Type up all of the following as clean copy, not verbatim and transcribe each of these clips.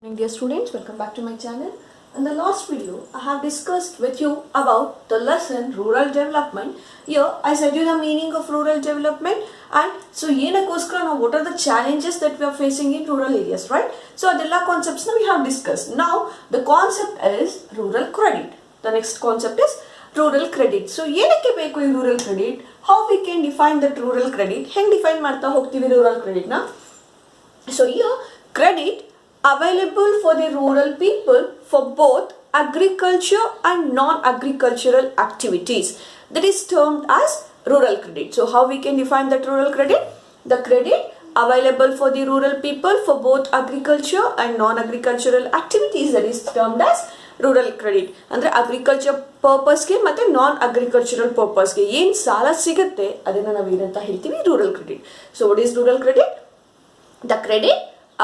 Morning dear students, welcome back to my channel. In the last video, I have discussed with you about the lesson rural development. Here, I said you the meaning of rural development and so what are the challenges that we are facing in rural areas, right? So, adella concepts we have discussed. Now, the concept is rural credit. The next concept is rural credit. So, ಏನಕ್ಕೆ ಬೇಕು ಈ rural credit? How we can define that rural credit? ಹೆಂಗೆ define ಮಾಡ್ತಾ ಹೋಗ್ತೀವಿ rural credit ನ? So, here, credit available for the rural people for both agriculture and non-agricultural activities. That is termed as rural credit. So how we can define that rural credit? The credit available for the rural people for both agriculture and non-agricultural activities, that is termed as rural credit. Andre agriculture purpose ge matte non-agricultural purpose ge yen sala sigutte adanna navu ಏನಂತ ಹೇಳ್ತೀವಿ rural credit. So what is rural credit? The credit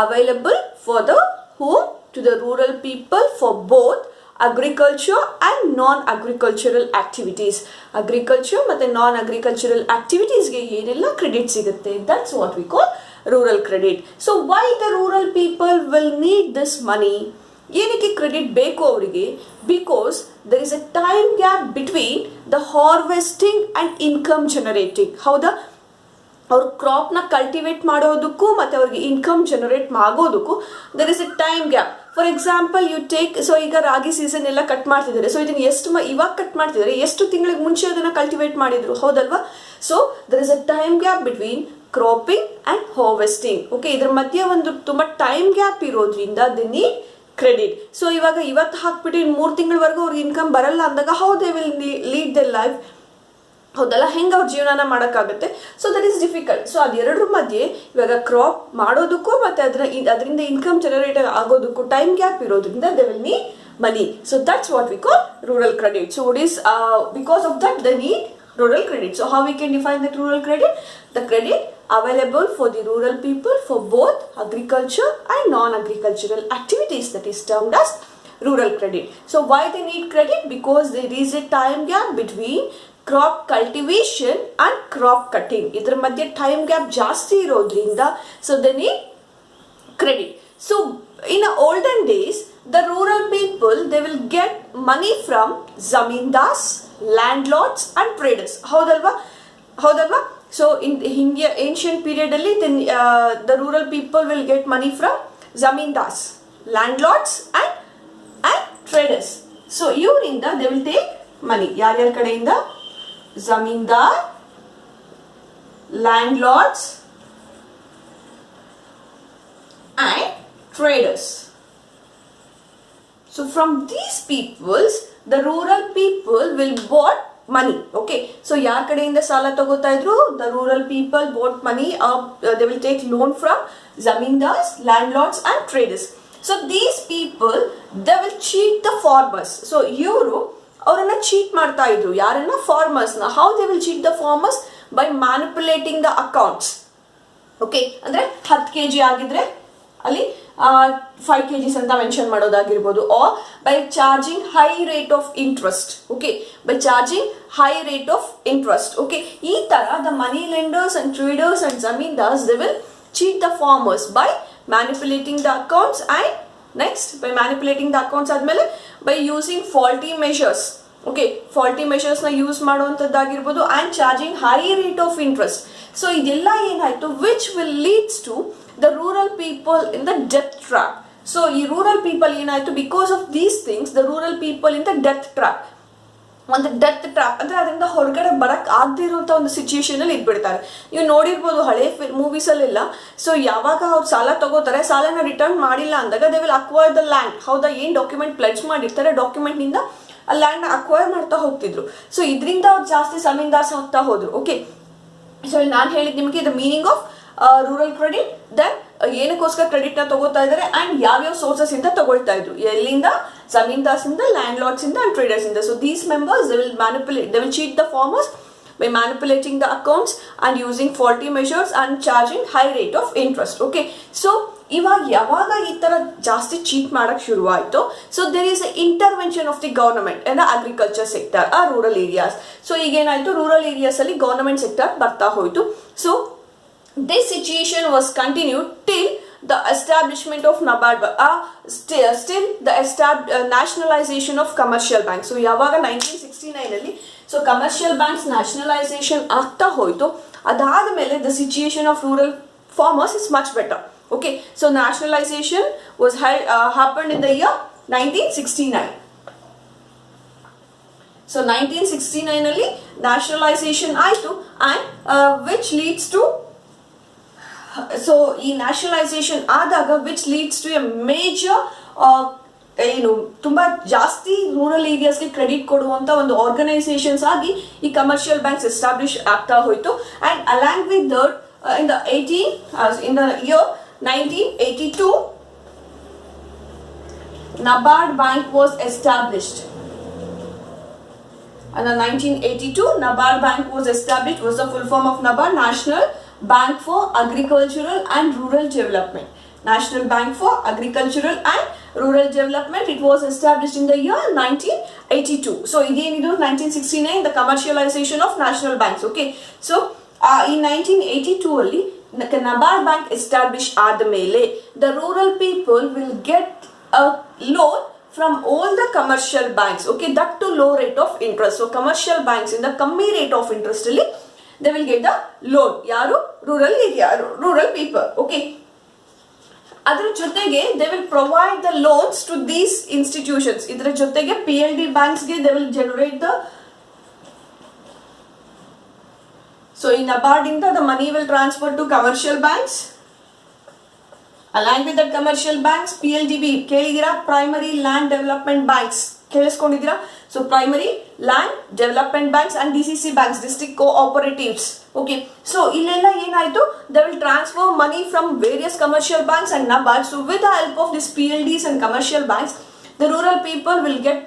available for the whom to the rural people for both agriculture and non-agricultural activities. Agriculture ಮತ್ತೆ non-agricultural activities ಗೆ ಏನೆಲ್ಲ credit ಸಿಗುತ್ತೆ, that's what we call rural credit. So why the rural people will need this money? ಏನಕ್ಕೆ credit ಬೇಕು ಅವರಿಗೆ? Because there is a time gap between the harvesting and income generating. ಹೌದಾ? ಅವ್ರು ಕ್ರಾಪ್ನ cultivate ಮಾಡೋದಕ್ಕೂ ಮತ್ತು ಅವ್ರಿಗೆ ಇನ್ಕಮ್ ಜನರೇಟ್ ಆಗೋದಕ್ಕೂ there is a time gap. For example you take, so ಈಗ ರಾಗಿ ಸೀಸನ್ ಎಲ್ಲ ಕಟ್ ಮಾಡ್ತಿದ್ದಾರೆ. ಸೊ ಇದನ್ನು ಇವಾಗ ಕಟ್ ಮಾಡ್ತಿದ್ದಾರೆ, ಎಷ್ಟು ತಿಂಗಳಿಗೆ ಮುಂಚೆ ಅದನ್ನು ಕಲ್ಟಿವೇಟ್ ಮಾಡಿದ್ರು, ಹೌದಲ್ವಾ? So there is a time gap between cropping and harvesting. Okay, ಇದ್ರ ಮಧ್ಯೆ ಒಂದು ತುಂಬ ಟೈಮ್ ಗ್ಯಾಪ್ ಇರೋದ್ರಿಂದ ದೇ ನೀಡ್ ಕ್ರೆಡಿಟ್. ಸೊ ಇವಾಗ ಇವತ್ತು ಹಾಕ್ಬಿಟ್ಟು ಇನ್ನು 3 ತಿಂಗಳವರೆಗೂ ಅವ್ರಿಗೆ ಇನ್ಕಮ್ ಬರಲ್ಲ ಅಂದಾಗ how they will lead the life, ಹೌದಲ್ಲ? ಹೆಂಗೆ ಅವ್ರ ಜೀವನನ ಮಾಡೋಕ್ಕಾಗುತ್ತೆ? So that is difficult. So ಅದೆರಡರ ಮಧ್ಯೆ ಇವಾಗ ಕ್ರಾಪ್ ಮಾಡೋದಕ್ಕೂ ಮತ್ತು ಅದರಿಂದ ಇನ್ಕಮ್ ಜನರೇಟ್ ಆಗೋದಕ್ಕೂ ಟೈಮ್ ಗ್ಯಾಪ್ ಇರೋದ್ರಿಂದ they will need money. So that's what we call rural credit. So it is because of that they need rural credit. So how we can define that rural credit? The credit available for the rural people for both agriculture and non-agricultural activities, that is termed as rural credit. So why they need credit? Because there is a time gap between crop cultivation and crop cutting. ಇದರ ಮಧ್ಯೆ time gap ಜಾಸ್ತಿ ಇರೋದ್ರಿಂದ so they need credit. So in olden days the rural people they will get money from zamindars, landlords and traders. ಹೌದಲ್ವಾ? So in India ancient period ಅಲ್ಲಿ the rural people will get money from zamindars, landlords and traders. So ಇವರಿಂದ they will take money. ಯಾರ್ಯಾರ ಕಡೆಯಿಂದ? zamindar, landlords and traders. So from these peoples the rural people will bought money. Okay, so ಯಾರ ಕಡೆಯಿಂದ ಸಾಲ ತಗೋತಾ ಇದ್ರು? The rural people bought money, they will take loan from zamindars, landlords and traders. So these people they will cheat the farmers. So ಇವರು ಅವರನ್ನ cheat ಮಾಡ್ತಾ ಇದ್ರು. ಯಾರನ್ನ? ಫಾರ್ಮರ್ಸ್ನ. How they will cheat the farmers? By manipulating the accounts. Okay, ಅಂದ್ರೆ 10 kg ಆಗಿದ್ರೆ ಅಲ್ಲಿ 5 kgs ಅಂತ ಮೆನ್ಷನ್ ಮಾಡೋದಾಗಿರ್ಬೋದು. Or by charging high rate of interest. Okay, by charging high rate of interest. Okay, ಈ ತರ the money lenders and traders and zamindars they will cheat the farmers by manipulating the accounts and next by manipulating the accounts ಆದ್ಮೇಲೆ by using faulty measures. Okay, faulty ಮೆಷರ್ಸ್ನ use ಮಾಡುವಂಥದ್ದಾಗಿರ್ಬೋದು and charging high rate of interest. So ಇದೆಲ್ಲ ಏನಾಯಿತು, which will leads to the rural people in the death trap. So ಈ rural people ಏನಾಯಿತು, because of these things the rural people in the death trap. ಒಂದು death trap ಅಂದರೆ ಅದರಿಂದ ಹೊರಗಡೆ ಬರಕ್ಕೆ ಆಗದೆ ಇರುವಂಥ ಒಂದು ಸಿಚುಯೇಷನಲ್ಲಿ ಇಟ್ಬಿಡ್ತಾರೆ. ನೀವು ನೋಡಿರ್ಬೋದು ಹಳೆ ಮೂವೀಸಲ್ಲೆಲ್ಲ. ಸೊ ಯಾವಾಗ ಅವ್ರು ಸಾಲ ತಗೋತಾರೆ, ಸಾಲನ ರಿಟರ್ನ್ ಮಾಡಿಲ್ಲ ಅಂದಾಗ they will acquire the land. ಹೌದಾ? ಏನು ಡಾಕ್ಯುಮೆಂಟ್ ಪ್ಲೆಡ್ಜ್ ಮಾಡಿರ್ತಾರೆ, ಡಾಕ್ಯುಮೆಂಟ್ನಿಂದ ಆ ಲ್ಯಾಂಡ್ನ ಅಕ್ವೈರ್ ಮಾಡ್ತಾ ಹೋಗ್ತಿದ್ರು. ಸೊ ಇದರಿಂದ ಅವ್ರು ಜಾಸ್ತಿ ಜಮೀನ್ದಾರ್ಸ್ ಆಗ್ತಾ ಹೋದ್ರು. ಓಕೆ, ಸೊ ನಾನು ಹೇಳಿದ್ದು ನಿಮಗೆ the meaning of rural credit. Then ಏನಕ್ಕೋಸ್ಕರ ಕ್ರೆಡಿಟ್ನ ತಗೋತಾ ಇದ್ದಾರೆ ಆ್ಯಂಡ್ ಯಾವ್ಯಾವ ಸೋರ್ಸಸ್ ಇಂದ ತಗೊಳ್ತಾ ಇದ್ರು, ಎಲ್ಲಿಂದ? ಜಮೀನ್ದಾರ್ಸ್ ಇಂದ, ಲ್ಯಾಂಡ್ ಲಾರ್ಡ್ಸ್ ಇಂದ ಅಂಡ್ ಟ್ರೇಡರ್ಸ್ ಇಂದ. So these members they will cheat the farmers by manipulating the accounts and using faulty measures and charging high rate of interest. Okay, so ಇವಾಗ ಯಾವಾಗ ಈ ತರ ಜಾಸ್ತಿ ಚೀಟ್ ಮಾಡಕ್ ಶುರುವಾಯಿತು, so there is a intervention of the government in the agriculture sector ಆ rural areas. So ಈಗೇನಾಯ್ತು, rural areas ಅಲ್ಲಿ ಗವರ್ನಮೆಂಟ್ ಸೆಕ್ಟರ್ ಬರ್ತಾ ಹೋಯ್ತು. So this situation was continued till the establishment of NABARD, still the nationalization of commercial banks. So ಯಾವಾಗ 1969 ಅಲ್ಲಿ so commercial banks nationalisation ಆಗ್ತಾ ಹೋಯಿತು, ಅದಾದ ಮೇಲೆ the situation of rural farmers is much better. Okay, so nationalization was happened in the year 1969. So 1969 ಅಲ್ಲಿ nationalization ಆಯಿತು, and which leads to so ಈ nationalisation ಆದಾಗ which leads to a major ಏನು ತುಂಬ ಜಾಸ್ತಿ ರೂರಲ್ ಏರಿಯಾಸ್ಗೆ ಕ್ರೆಡಿಟ್ ಕೊಡುವಂಥ ಒಂದು organisations ಆಗಿ ಈ ಕಮರ್ಷಿಯಲ್ ಬ್ಯಾಂಕ್ಸ್ ಎಸ್ಟಾಬ್ಲಿಷ್ ಆಗ್ತಾ ಹೋಯಿತು. And along with that in the year 1982 NABARD Bank was established. And in 1982 NABARD Bank was established. Was the full form of NABARD? National Bank for Agricultural and Rural Development. National Bank for Agricultural and Rural Development. It was established in the year 1982. So again it was 1969 the commercialization of national banks. Okay, so in 1982 ಅಲ್ಲಿ NABARD Bank established ಆದ ಮೇಲೆ the rural people will get a loan from all the commercial banks. Okay, that to low rate of interest. So commercial banks in the ಕಮ್ಮಿ rate of interest ಅಲ್ಲಿ they will get the loan. ಯಾರು? Rural area, rural people. Okay, ಅದರ ಜೊತೆಗೆ they will provide the loans to these institutions. ಇದರ ಜೊತೆಗೆ PLD banksಗೆ they will generate the, so in NABARD ಇಂದ the money will transfer to commercial banks. Along with the commercial banks, PLDB ಕೇಳಿದಿರಾ? Primary land development banks ಕೇಳಿಸ್ಕೊಂಡಿದ್ದೀರಾ? So primary land development banks and DCC banks, district cooperatives. Okay, so ಇಲ್ಲೆಲ್ಲ ಏನಾಯ್ತು, they will transfer money from various commercial banks and NABARD. So with the help of this PLDs and commercial banks, the rural people will get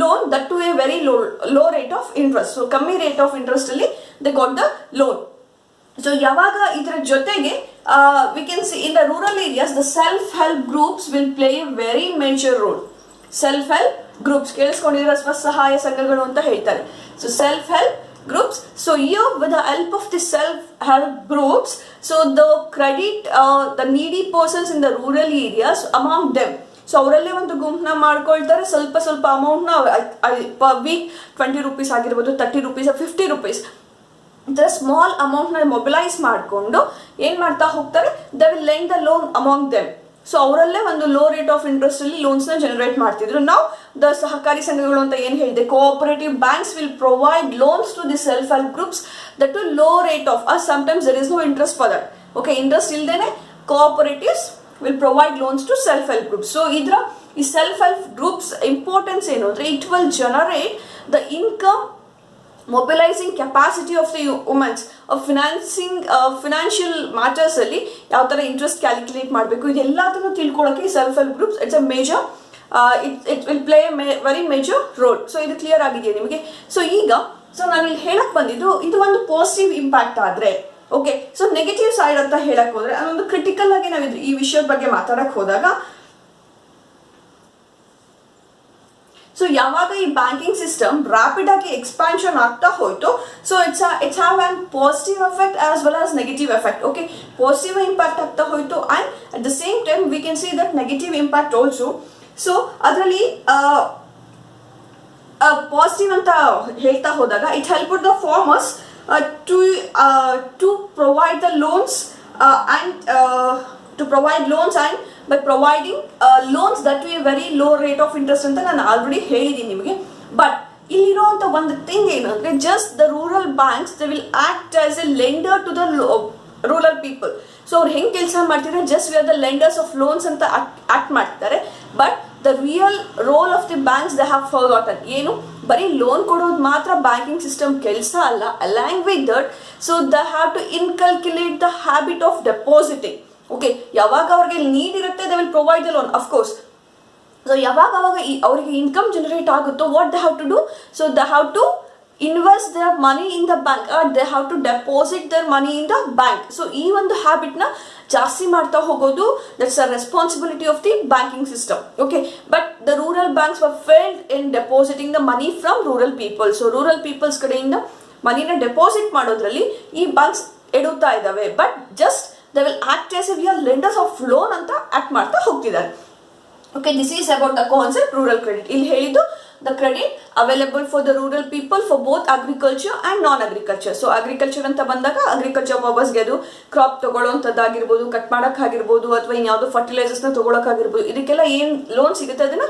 loan, that to a very low rate of interest. So ಕಮ್ಮಿ rate of interest ಅಲ್ಲಿ they got the loan. So ಯಾವಾಗ ಇದರ ಜೊತೆಗೆ we can see in the rural areas the self-help groups will play a very major role. Self-help groups ಕೇಳಿಸ್ಕೊಂಡಿದ್ರೆ ಸ್ವಸಹಾಯ ಸಂಘಗಳು ಅಂತ ಹೇಳ್ತಾರೆ. So self-help groups. So here with the help of the self-help groups, so the credit the needy persons in the rural areas among them, so ಅವರಲ್ಲೇ ಒಂದು ಗುಂಪನ್ನ ಮಾಡ್ಕೊಳ್ತಾರೆ. ಸ್ವಲ್ಪ ಸ್ವಲ್ಪ ಅಮೌಂಟ್ನ ಪರ್ ವೀಕ್ 20 ರೂಪೀಸ್ ಆಗಿರ್ಬೋದು, 30 ರೂಪೀಸ್, 50 ರೂಪೀಸ್ ದ ಸ್ಮಾಲ್ ಅಮೌಂಟ್ನ mobilise ಮಾಡಿಕೊಂಡು ಏನು ಮಾಡ್ತಾ ಹೋಗ್ತಾರೆ, they will lend the loan among them. So ಅವರಲ್ಲೇ ಒಂದು ಲೋ ರೇಟ್ ಆಫ್ ಇಂಟ್ರೆಸ್ಟ್ ಅಲ್ಲಿ ಲೋನ್ಸ್ನ ಜನರೇಟ್ ಮಾಡ್ತಿದ್ರು. ನಾವು ದ ಸಹಕಾರಿ ಸಂಘಗಳು ಅಂತ ಏನು ಹೇಳಿದೆ, cooperative banks will provide loans to the self help groups that to low rate of sometimes there is no interest for that. Okay, interest ಇಲ್ದೇನೆ cooperatives will provide loans to self-help groups. So idra ಈ self-help groups importance ಏನು ಅಂದ್ರೆ it will generate the income mobilizing capacity of the women of financing financial matters ಅಲ್ಲಿ ಯಾವ ತರ interest calculate ಮಾಡಬೇಕು ಇದೆಲ್ಲದನ್ನು ತಿಳ್ಕೊಳ್ಳೋಕೆ self-help groups it's a major it will play a very major role. So ಇದು clear ಆಗಿದೆಯಾ ನಿಮಗೆ? So ಈಗ ನಾನು ಇಲ್ಲಿ ಹೇಳಕ್ ಬಂದಿದ್ದು ಇದು ಒಂದು ಪಾಸಿಟಿವ್ ಇಂಪ್ಯಾಕ್ಟ್ ಆದ್ರೆ. ಓಕೆ, ಸೊ ನೆಗೆಟಿವ್ ಸೈಡ್ ಅಂತ ಹೇಳಕ್ ಹೋದ್ರೆ ಅದೊಂದು ಕ್ರಿಟಿಕಲ್ ಆಗಿ ನಾವು ಈ ವಿಷಯದ ಬಗ್ಗೆ ಮಾತಾಡಕ್ ಹೋದಾಗ, ಸೊ ಯಾವಾಗ ಈ ಬ್ಯಾಂಕಿಂಗ್ ಸಿಸ್ಟಮ್ ರ್ಯಾಪಿಡ್ ಆಗಿ ಎಕ್ಸ್ಪಾನ್ಷನ್ ಆಗ್ತಾ ಹೋಯ್ತು, so it's have on positive effect as well as negative effect. Okay, positive impact ಆಗ್ತಾ ಹೋಯ್ತು and at the same time we can see that negative impact also. So ಅದರಲ್ಲಿ positive ಅಂತ ಹೇಳ್ತಾ ಹೋದಾಗ it help the farmers to provide the loans and to provide loans and by providing loans that to a very low rate of interest ಅಂತ ನಾನು already ಹೇಳಿದ್ದೀನಿ ನಿಮಗೆ. But ಇಲ್ಲಿರುವಂಥ ಒಂದು ಥಿಂಗ್ ಏನಂದ್ರೆ just the rural banks they will act as a lender to the rural people. So ಅವ್ರು ಹೆಂಗೆ ಕೆಲಸ ಮಾಡ್ತಿದ್ದಾರೆ, just we are the lenders of loans ಅಂತ ಆಕ್ಟ್ ಮಾಡ್ತಿದ್ದಾರೆ. But the real role of the banks they have forgotten. ಏನು, ಬರೀ loan ಕೊಡೋದು ಮಾತ್ರ ಬ್ಯಾಂಕಿಂಗ್ ಸಿಸ್ಟಮ್ ಕೆಲಸ ಅಲ್ಲ. Along with that, so they have to inculcate the habit of depositing. Okay, ಯಾವಾಗ ಅವ್ರಿಗೆ ನೀಡ್ ಇರುತ್ತೆ they will provide the loan of course. So ಯಾವಾಗ ಅವರಿಗೆ ಇನ್ಕಮ್ ಜನರೇಟ್ ಆಗುತ್ತೋ what they have to do, so they have to invest their money in the bank or they have to deposit their money in the bank. So ಈ ಒಂದು habit ನ ಜಾಸ್ತಿ ಮಾಡ್ತಾ ಹೋಗೋದು that's a responsibility of the banking system. Okay, but the rural banks were failed in depositing the money from rural people. So rural people's ಕಡೆಯಿಂದ ಮನಿನ deposit ಮಾಡೋದ್ರಲ್ಲಿ ಈ banks ಎಡುತ್ತಾ ಇದ್ದಾವೆ. But just they will act as A we are lenders of lone ಅಂತ act ಮಾಡ್ತಾ ಹೋಗ್ತಿದ್ದಾರೆ. Okay, this is about the concept rural credit. ಇಲ್ಲಿ ಹೇಳಿದ್ದು the credit available for the rural people for both agriculture and non agriculture. So agriculture ಅಂತ ಬಂದಾಗ agriculture ಪರ್ಪಸ್ಗೆ ಅದು crop ತಗೊಳ್ಳೋಂಥದ್ದಾಗಿರ್ಬೋದು, cut ಮಾಡೋಕ್ಕಾಗಿರ್ಬೋದು, ಅಥವಾ ಇನ್ಯಾವುದೋ ಫರ್ಟಿಲೈಸರ್ಸ್ನ ತಗೊಳಕ್ಕಾಗಿರ್ಬೋದು, ಇದಕ್ಕೆಲ್ಲ ಏನು ಲೋನ್ ಸಿಗುತ್ತೆ ಅದನ್ನ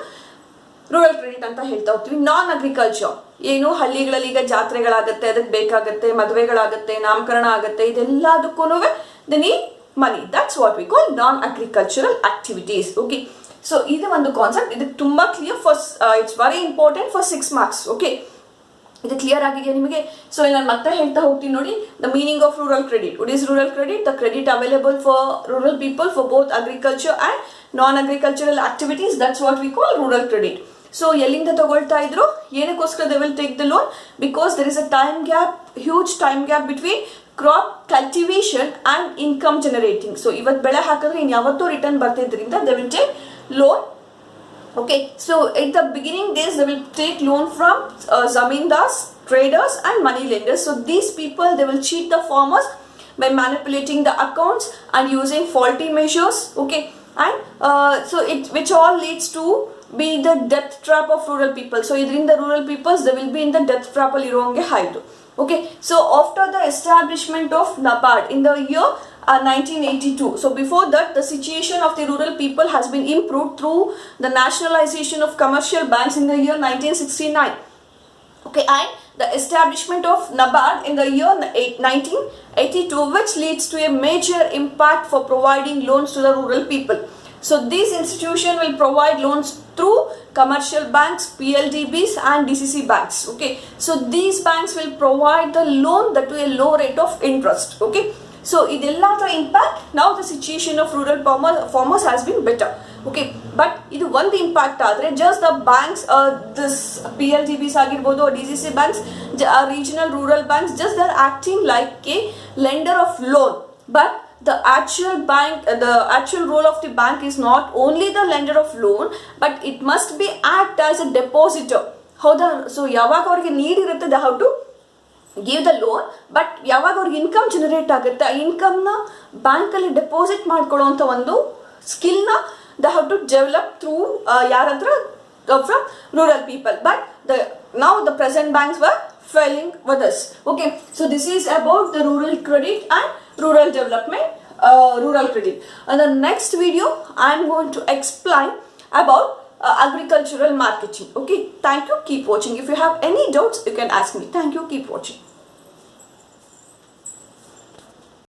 ರೂರಲ್ ಕ್ರೆಡಿಟ್ ಅಂತ ಹೇಳ್ತಾ ಹೋಗ್ತೀವಿ. ನಾನ್ ಅಗ್ರಿಕಲ್ಚರ್ ಏನು ಹಳ್ಳಿಗಳಲ್ಲಿ ಈಗ ಜಾತ್ರೆಗಳಾಗತ್ತೆ, ಅದಕ್ಕೆ ಬೇಕಾಗತ್ತೆ, ಮದುವೆಗಳಾಗತ್ತೆ, ನಾಮಕರಣ ಆಗುತ್ತೆ, ಇದೆಲ್ಲದಕ್ಕೂ the need money. That's what we call non agricultural activities. Okay, so ಇದು ಒಂದು ಕಾನ್ಸೆಪ್ಟ್. ಇದು ತುಂಬಾ clear for it's very important for 6 marks. Okay, ಇದು ಕ್ಲಿಯರ್ ಆಗಿದೆಯಾ ನಿಮಗೆ? ಸೊ ನಾನು ಮತ್ತೆ ಹೇಳ್ತಾ ಹೋಗ್ತೀನಿ ನೋಡಿ. The meaning of rural credit. What is rural credit? The credit available for rural people for both agriculture and non agricultural activities. That's what we call rural credit. So ಎಲ್ಲಿಂದ ತಗೊಳ್ತಾ ಇದ್ರು, ಏನಕ್ಕೋಸ್ಕರ they will take the loan? Because there is a time gap, huge time gap between crop cultivation and income generating. So ಇವತ್ತು ಬೆಳೆ ಹಾಕಿದ್ರೆ ಇನ್ ಯಾವತ್ತೂ return ಬರ್ತಿದ್ರಿಂದ they will take loan. Okay, so at the beginning days they will take loan from zamindars, traders and money lenders. So these people, they will cheat the farmers by manipulating the accounts and using faulty measures. Okay, and so it which all leads to be the death trap of rural people. So in the rural peoples, they will be in the death trap al ironge haidu. Okay, so after the establishment of NABARD in the year 1982. So before that, the situation of the rural people has been improved through the nationalization of commercial banks in the year 1969. Okay, and the establishment of NABARD in the year 1982, which leads to a major impact for providing loans to the rural people. So this institution will provide loans through commercial banks, PLDBs and DCC banks. Okay, so these banks will provide the loan that to a low rate of interest. Okay, so idella impact, now the situation of rural farmers has been better. Okay, but idu one impact adre just the banks, this PLDBs agirbodu or DCC banks, regional rural banks, just they are acting like a lender of loan. But the actual bank, the actual role of the bank is not only the lender of loan, but it must be act as a depositor. Howda? So ಯಾವಾಗ ಅವರಿಗೆ need ಇರುತ್ತೆ, they have to give the loan, but ಯಾವಾಗ ಅವ್ರಿಗೆ income generate ಆಗುತ್ತೆ, ಆ ಇನ್ಕಮ್ನ ಬ್ಯಾಂಕಲ್ಲಿ deposit ಮಾಡ್ಕೊಳ್ಳೋಂಥ ಒಂದು ಸ್ಕಿಲ್ನ they have to develop through ಯಾರಂದ್ರೆ from rural people. But now the present banks were failing with us. Okay, so this is about the rural credit and rural development, rural credit. In the next video, I am going to explain about agricultural marketing. Okay, thank you, keep watching. If you have any doubts, you can ask me. Thank you, keep watching.